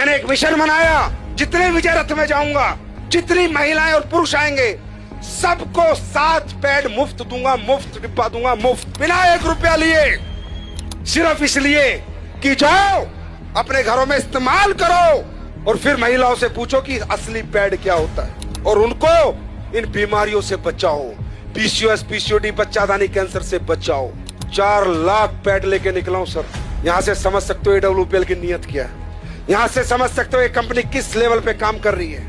मैंने एक मिशन बनाया, जितने विजय रथ में जाऊंगा, जितनी महिलाएं और पुरुष आएंगे, सबको 7 पैड मुफ्त दूंगा, मुफ्त डिब्बा दूंगा, मुफ्त, बिना 1 रुपया लिए, सिर्फ इसलिए कि जाओ अपने घरों में इस्तेमाल करो और फिर महिलाओं से पूछो कि असली पैड क्या होता है और उनको इन बीमारियों से बचाओ। पीसीओएस, पीसीओडी, बच्चादानी कैंसर से बचाओ। 4 लाख पैड लेके निकला हूं सर। यहां से समझ सकते हो AWPL की नीयत क्या है, यहां से समझ सकते हो ये कंपनी किस लेवल पे काम कर रही है,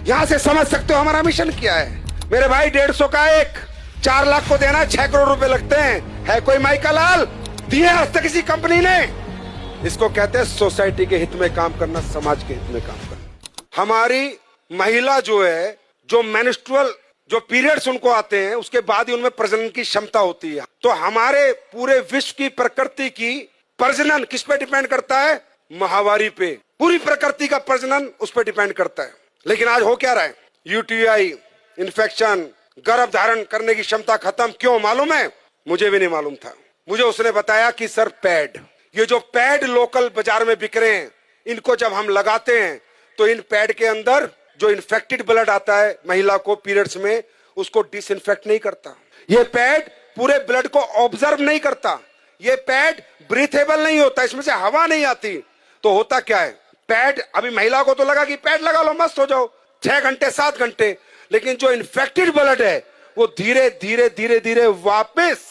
यहां से समझ सकते हो हमारा मिशन क्या है। मेरे भाई 150 का एक, 4 लाख को देना 6 करोड़ रुपए लगते हैं। है कोई माई का लाल दिए आज तक किसी कंपनी ने? इसको कहते हैं सोसाइटी के हित में काम करना, समाज के हित में काम करना। हमारी महिला जो है, जो मेंस्ट्रुअल जो पीरियड्स उनको आते हैं, उसके बाद ही उनमें प्रजनन की क्षमता होती है। तो हमारे पूरे विश्व की प्रकृति की प्रजनन किस पे डिपेंड करता है? माहवारी पे। पूरी प्रकृति का प्रजनन उस पर डिपेंड करता है। लेकिन आज हो क्या रहा है? यूटीआई, इन्फेक्शन, गर्भ धारण करने की क्षमता खत्म। क्यों मालूम है? मुझे भी नहीं मालूम था। मुझे उसने बताया कि सर पैड, ये जो पैड लोकल बाजार में बिक रहे हैं, इनको जब हम लगाते हैं तो इन पैड के अंदर जो इन्फेक्टेड ब्लड आता है महिला को पीरियड्स में, उसको डिसइंफेक्ट नहीं करता। ये पैड पूरे ब्लड को ऑब्जर्व नहीं करता। ये पैड ब्रीथेबल नहीं होता, इसमें से हवा नहीं आती। तो होता क्या है? पैड, अभी महिला को तो लगा कि पैड लगा लो मस्त हो जाओ, 6 घंटे 7 घंटे, लेकिन जो इन्फेक्टेड ब्लड है वो धीरे धीरे धीरे धीरे वापस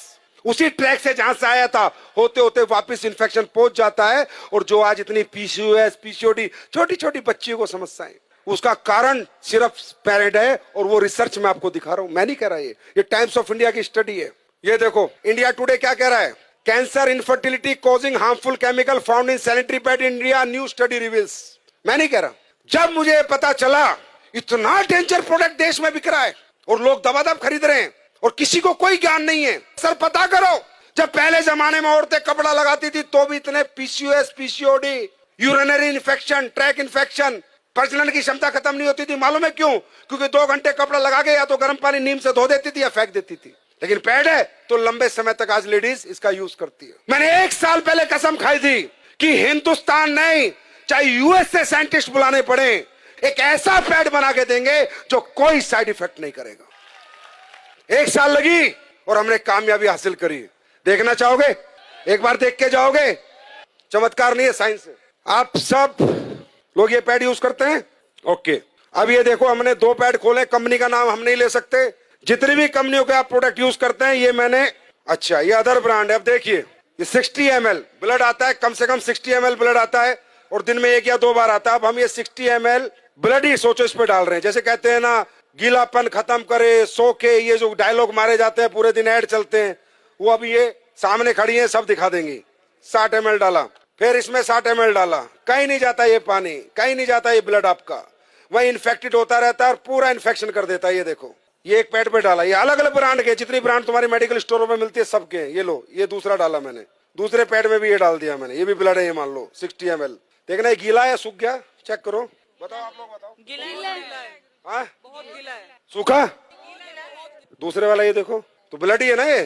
उसी ट्रैक से जहां से आया था होते होते वापस इन्फेक्शन पहुंच जाता है। और जो आज इतनी पीसीओएस, पीसीओडी छोटी छोटी बच्चियों को समस्याएं, उसका कारण सिर्फ पैड है। और वो रिसर्च में आपको दिखा रहा हूं, मैं नहीं कह रहा, ये टाइम्स ऑफ इंडिया की स्टडी है। ये देखो इंडिया टुडे क्या कह रहा है? Cancer, infertility causing harmful chemical found in sanitary pad in India, new study reveals. मैं नहीं कह रहा। जब मुझे पता चला इतना डेंजर प्रोडक्ट देश में बिक रहा है और लोग दबादब खरीद रहे हैं और किसी को कोई ज्ञान नहीं है, सर पता करो, जब पहले जमाने में औरतें कपड़ा लगाती थी तो भी इतने PCOS, PCOD, urinary infection, track infection, प्रजनन की क्षमता खत्म नहीं होती थी। मालूम है क्यों? क्योंकि 2 घंटे कपड़ा लगा के या तो गर्म पानी नीम से धो देती थी या फेंक देती थी। लेकिन पैड है तो लंबे समय तक आज लेडीज इसका यूज करती है। मैंने 1 साल पहले कसम खाई थी कि हिंदुस्तान नहीं, चाहे यूएस से साइंटिस्ट बुलाने पड़े, एक ऐसा पैड बना के देंगे जो कोई साइड इफेक्ट नहीं करेगा। 1 साल लगी और हमने कामयाबी हासिल करी। देखना चाहोगे? एक बार देख के जाओगे। चमत्कार नहीं है, साइंस है। आप सब लोग ये पैड यूज करते हैं? ओके, अब ये देखो हमने 2 पैड खोले। कंपनी का नाम हम नहीं ले सकते। जितनी भी कंपनियों के आप प्रोडक्ट यूज करते हैं, ये मैंने, अच्छा ये अदर ब्रांड है। अब देखिए ये 60 ml ब्लड आता है, कम से कम 60 ml ब्लड आता है और दिन में 1 या 2 बार आता है। अब हम ये 60 ml ब्लड ही सोचो इस पे डाल रहे हैं। जैसे कहते हैं ना, गीलापन खत्म करे, सो के, ये जो डायलॉग मारे जाते हैं, पूरे दिन ऐड चलते हैं, वो अभी ये सामने खड़ी है, सब दिखा देंगी। 60 ml डाला, फिर इसमें 60 ml डाला, कहीं नहीं जाता ये पानी, कहीं नहीं जाता ये ब्लड आपका, वही इन्फेक्टेड होता रहता है और पूरा इन्फेक्शन कर देता है। ये देखो ये एक पैड पे डाला, ये अलग अलग ब्रांड के, जितनी ब्रांड तुम्हारी मेडिकल स्टोरों में मिलती है सबके। ये लो, ये दूसरा डाला मैंने, दूसरे पैड में भी ये डाल दिया मैंने। ये भी ब्लड है, ये मान लो 60 ml। देखना ये गीला है सूख गया, चेक करो, बताओ आप लोग बताओ। गीला है, हाँ बहुत गीला है। सूखा? दूसरे वाला ये देखो तो ब्लड ही है ना। ये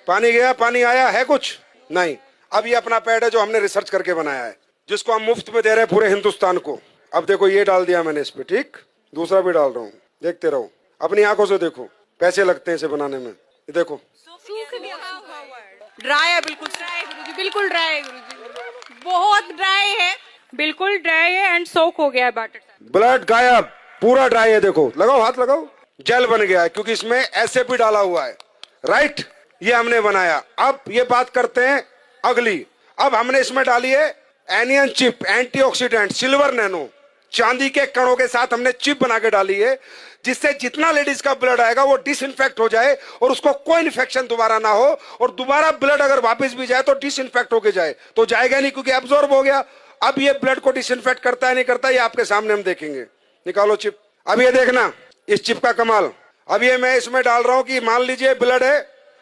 पानी गया, पानी आया है कुछ नहीं। अब ये अपना पैड है जो हमने रिसर्च करके बनाया है, जिसको हम मुफ्त में दे रहे हैं पूरे हिंदुस्तान को। अब देखो ये डाल दिया मैंने इस पे, ठीक, दूसरा भी डाल रहा हूँ, देखते रहो, अपनी आंखों से देखो। पैसे लगते हैं इसे बनाने में। ये देखो सूख गया, ड्राई है, बिल्कुल ड्राई है गुरुजी, बिल्कुल ड्राई है गुरुजी, बहुत ड्राई है, बिल्कुल ड्राई है एंड सोक हो गया है वाटर से। ब्लड गायब, पूरा ड्राई है। देखो, लगाओ हाथ लगाओ, जेल बन गया है क्योंकि इसमें ऐसे भी डाला हुआ है, राइट। ये हमने बनाया। अब ये बात करते हैं अगली। अब हमने इसमें डाली है anion chip, antioxidant, silver nano, चांदी के कणों के साथ हमने चिप बना के डाली है, जिससे जितना लेडीज का ब्लड आएगा वो डिसइंफेक्ट हो जाए और उसको कोई इन्फेक्शन दोबारा ना हो। और दोबारा ब्लड अगर वापस भी जाए तो डिसइंफेक्ट होके जाए, तो जाएगा नहीं क्योंकि एब्जॉर्ब हो गया। अब ये ब्लड को डिसइंफेक्ट करता है नहीं करता, ये आपके सामने हम देखेंगे। निकालो चिप। अब ये देखना इस चिप का कमाल। अब ये मैं इसमें डाल रहा हूं कि मान लीजिए ब्लड है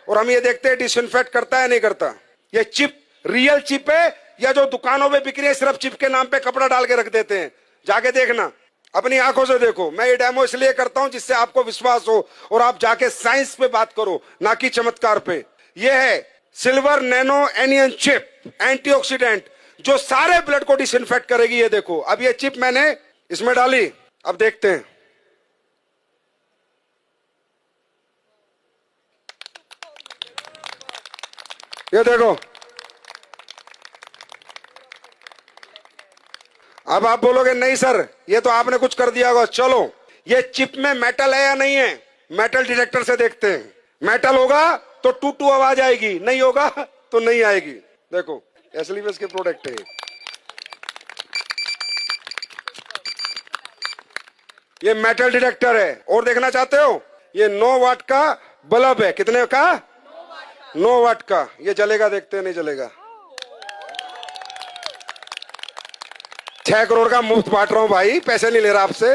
और हम ये देखते हैं डिसइंफेक्ट करता है नहीं करता। ये चिप रियल चिप है या जो दुकानों में बिक रही है सिर्फ चिप के नाम पे कपड़ा डाल के रख देते हैं? जाके देखना, अपनी आंखों से देखो। मैं ये डेमो इसलिए करता हूं जिससे आपको विश्वास हो और आप जाके साइंस पे बात करो, ना कि चमत्कार पे। ये है silver nano anion chip antioxidant, जो सारे ब्लड को डिसइंफेक्ट करेगी। ये देखो, अब ये चिप मैंने इसमें डाली, अब देखते हैं। ये देखो, अब आप बोलोगे नहीं सर ये तो आपने कुछ कर दिया होगा। चलो, ये चिप में मेटल है या नहीं है, मेटल डिटेक्टर से देखते हैं। मेटल होगा तो टू टू आवाज आएगी, नहीं होगा तो नहीं आएगी। देखो, एसलीवेस के प्रोडक्ट है। ये मेटल डिटेक्टर है। और देखना चाहते हो, ये 9 वाट का बल्ब है। कितने का? 9 वाट का। ये जलेगा, देखते हैं नहीं जलेगा। 6 करोड़ का मुफ्त बांट रहा हूं भाई, पैसे नहीं ले रहा आपसे।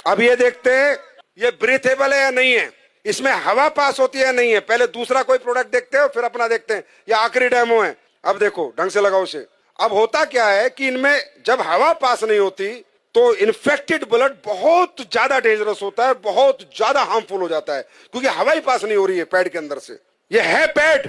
अब ये देखते हैं ये ब्रीथेबल है या नहीं है, इसमें हवा पास होती है या नहीं है। पहले दूसरा कोई प्रोडक्ट देखते हो, फिर अपना देखते हैं। ये आखिरी डेमो है। अब देखो, ढंग से लगाओ इसे। अब होता क्या है कि इनमें जब हवा पास नहीं होती तो इन्फेक्टेड ब्लड बहुत ज्यादा डेंजरस होता है, बहुत ज्यादा हार्मफुल हो जाता है, क्योंकि हवा ही पास नहीं हो रही है पैड के अंदर से। ये है पैड,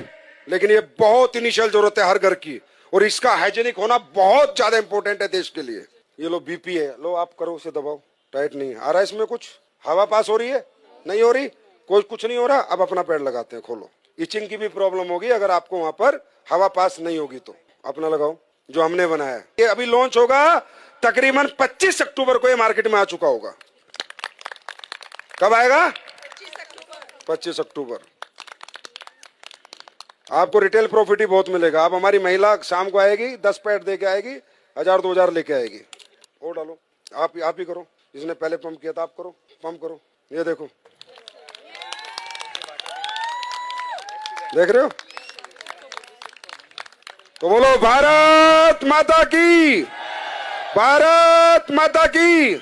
लेकिन ये बहुत इनिशियल जरूरत है हर घर की, और इसका हाइजीनिक होना बहुत ज्यादा इंपॉर्टेंट है देश के लिए। ये लो बीपी है, लो आप करो, उसे दबाओ। टाइट नहीं आ रहा, इसमें कुछ हवा पास हो रही है, नहीं हो रही, कोई कुछ नहीं हो रहा। अब अपना पैड लगाते हैं, खोलो। इचिंग की भी प्रॉब्लम होगी अगर आपको वहां पर हवा पास नहीं होगी तो। अपना लगाओ जो हमने बनाया है। ये अभी लॉन्च होगा तकरीबन 25 अक्टूबर को, ये मार्केट में आ चुका होगा। कब आएगा? 25 अक्टूबर। आपको रिटेल प्रॉफिट ही बहुत मिलेगा। अब हमारी महिला शाम को आएगी, 10 पैड दे के आएगी, 1000-2000 लेके आएगी। और डालो, आप ही करो, जिसने पहले पंप किया था आप करो, पंप करो। ये देखो, देख रहे हो? तो बोलो भारत माता की, भारत माता की।